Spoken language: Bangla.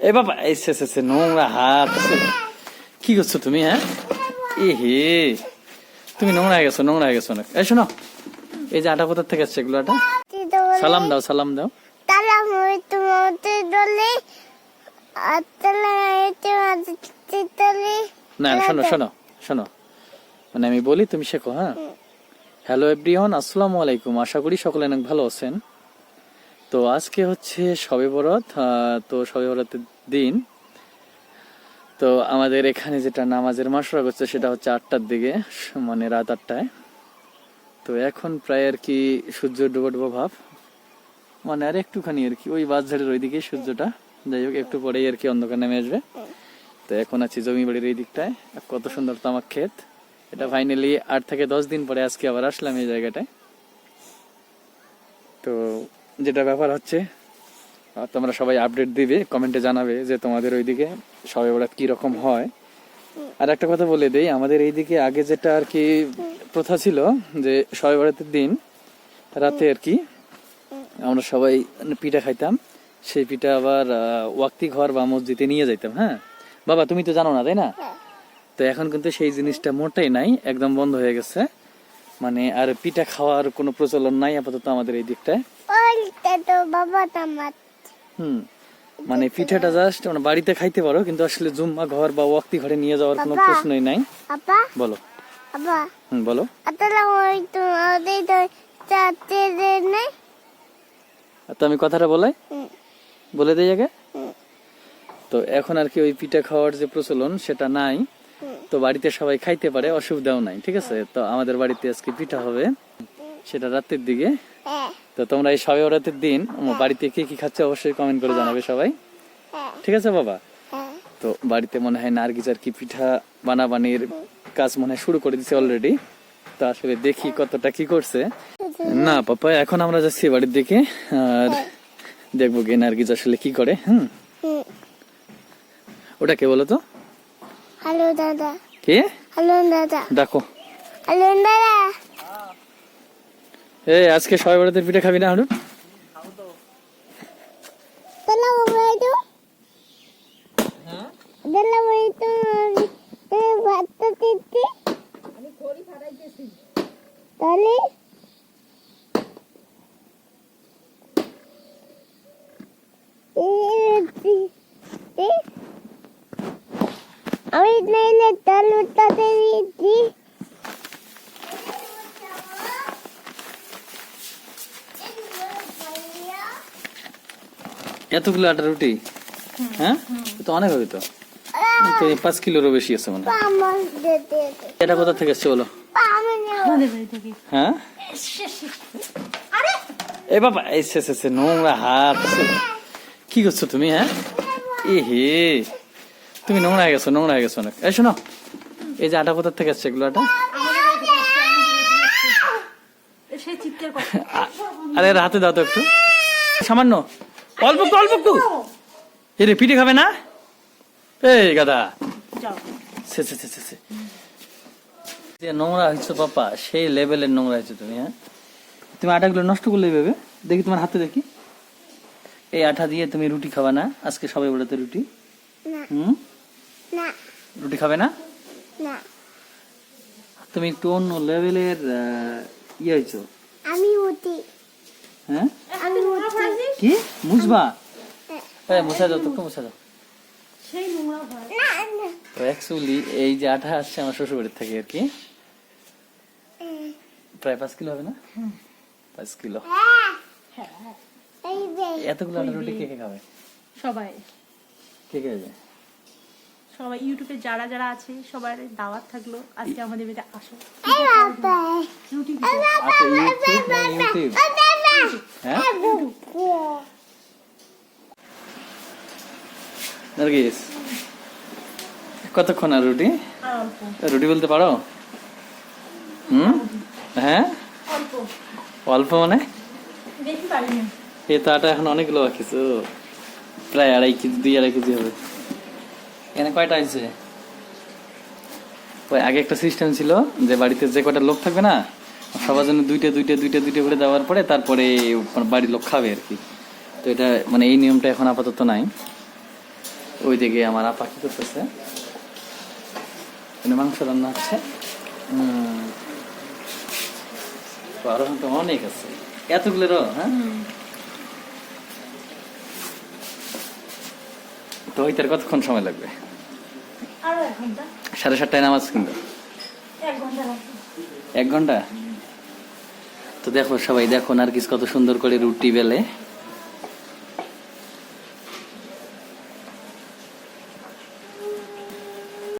এ বাবা এসে নোংরা হাত, কি করছো তুমি? হ্যাঁ এ হে, তুমি নোংরা হয়ে গেছো অনেক। এই শোনো, এই যে আটা কোথা থেকে আসছে এগুলো আটা? সালাম দাও, সালাম দাও। না শোনো শোনো শোনো, মানে আমি বলি তুমি শেখো। হ্যাঁ, হ্যালো এভরিওয়ান, আসসালামু আলাইকুম। আশা করি সকলে অনেক ভালো আছেন। তো আজকে হচ্ছে শবে বরাত। তো শবে বরাতের দিন। তো আমাদের এখানে যেটা নামাজের মাসরা করছে সেটা হচ্ছে 8টার দিকে, মানে রাত 8টায়। তো এখন প্রায় আর কি সূর্য ডুবো ডুবো ভাব, মানে আর একটুখানি আর কি ওই বাসঝাড়ের ওইদিকে সূর্যটা, যাই হোক একটু পরেই আর কি অন্ধকার নেমে আসবে। তো এখন আছি জমি বাড়ির এই দিকটায়, কত সুন্দর তামাক ক্ষেত। এটা ফাইনালি 8 থেকে 10 দিন পরে আজকে আবার আসলাম এই জায়গাটায়। তো যেটা ব্যাপার হচ্ছে, তোমরা সবাই আপডেট দিবে, কমেন্টে জানাবে যে তোমাদের ওইদিকে শবে বরাত কি রকম হয়। আর একটা কথা বলে দেই, আমাদের এইদিকে আগে যেটা আর কি প্রথা ছিল যে শবে বরাতের দিন রাতে আর কি আমরা সবাই পিঠা খাইতাম। সেই পিঠা আবার ওয়াক্তি ঘর বা মসজিদে নিয়ে যাইতাম। হ্যাঁ বাবা, তুমি তো জানো না তাই না? তো এখন কিন্তু সেই জিনিসটা মোটেই নাই, একদম বন্ধ হয়ে গেছে। মানে আর পিঠা খাওয়ার কোনো প্রচলন নাই আপাতত আমাদের এই দিকটায়। মানে পিঠাটা জাস্ট মানে বাড়িতে খাইতে পারো, কিন্তু আসলে জুম্মা ঘর বা ওয়াক্তি ঘরে নিয়ে যাওয়ার কোনো প্রশ্নই নাই। বলো বলো। তো আমি কথাটা বলে দেই আগে। তো এখন আর কি ওই পিঠা খাওয়ার যে প্রচলন সেটা নাই। তো বাড়িতে সবাই খাইতে পারে, অসুবিধাও নাই, ঠিক আছে। তো আমাদের বাড়িতে আজকে পিঠা হবে, সেটা রাতের দিকে। তো তোমরা এই শবে বরাতের দিন বাড়িতে কে কি খাচ্ছে অবশ্যই কমেন্ট করে জানাবে সবাই, ঠিক আছে বাবা? তো বাড়িতে মনে হয় নার্গিস আর কি পিঠা বানাবানির কাজ মনে হয় শুরু করে দিছে অলরেডি। তো আসলে দেখি কতটা কি করছে। না পাপা, এখন আমরা যাচ্ছি বাড়ির দিকে, আর দেখবো গে নার্গিস আসলে কি করে। ওটা কে বলো তো? হ্যালো দাদা। কে? হ্যালো দাদা। দেখো, হ্যালো দাদা। এই আজকে শবে বরাতের পিঠা খাবি না হারুন? আমি নাইলে তাল উঠাতে দিচ্ছি। এতগুলো আটা রুটি? হ্যাঁ, তো অনেক হবে তো। 5 কিলোরও বেশি আছে মনে হয়। এটা কোথা থেকে এসছে বলো? হ্যাঁ এ বাবা এসে নোংরা হাত, কি করছো তুমি? হ্যাঁ এ হে, তুমি নোংরা হয়ে গেছো অনেক। এই শোনো, এই যে আটা কোথা থেকে আসছে এগুলো আটা? আরে হাতে দাও তো একটু, সামান্য, অল্প একটু। এরে পিঠে খাবে না? এই গাদা, নোংরা হয়েছো পাপা, সেই লেভেলের নোংরা হয়েছো তুমি। হ্যাঁ, তুমি আটাগুলো নষ্ট করলে ভেবে দেখি, তোমার হাতে দেখি। এই আটা দিয়ে তুমি রুটি খাবা না আজকে শবে বরাতে? রুটি রুটি খাবে না? তুমি একটু অন্য লেভেলের ইয়ে হয়েছো। হ্যাঁ, কি মুছবা? মুছা দাও তো, মুছা দাও। তো অ্যাকচুয়ালি এই যে আটা আসছে আমার শ্বশুর বাড়ির থেকে আর কি, প্রায় 5 কিলো হবে না? 5 কিলো। এতগুলো আটা রুটি কে কে খাবে? সবাই। কে কে খাবে? সবাই ইউটিউবে যারা যারা আছে সবার দাওয়াত থাকলো, আজকে আমাদের বাড়িতে আসো। রুটি আচ্ছা, ইউটিউব। হ্যাঁ নার্গিস, কতক্ষণ আর রুটি? রুটি বলতে পারো? হ্যাঁ অল্প মানে এই তো আটা এখন অনেকগুলো বাকি, প্রায় 2.5 কেজি হবে। এখানে কয়টা আছে? ওই আগে একটা সিস্টেম ছিল যে বাড়িতে যে কয়টা লোক থাকবে না, সবার জন্য দুইটা করে দেওয়ার পরে তারপরে বাড়ির লোক খাবে আর কি। তো এটা মানে এই নিয়মটা এখন আপাতত নাই। ওইদিকে আমার আপা কি করতেছে, এখানে মাংস রান্না হচ্ছে। আরো তো অনেক আছে, এতগুলোর। হ্যাঁ, তো ওইটার কতক্ষণ সময় লাগবে? আরো 1 ঘন্টা। 7:30টায় নামাজ কিন্তু 1 ঘন্টা লাগবে। 1 ঘন্টা। তো দেখো সবাই, দেখো নার্গিস কত সুন্দর করে রুটি বেলে।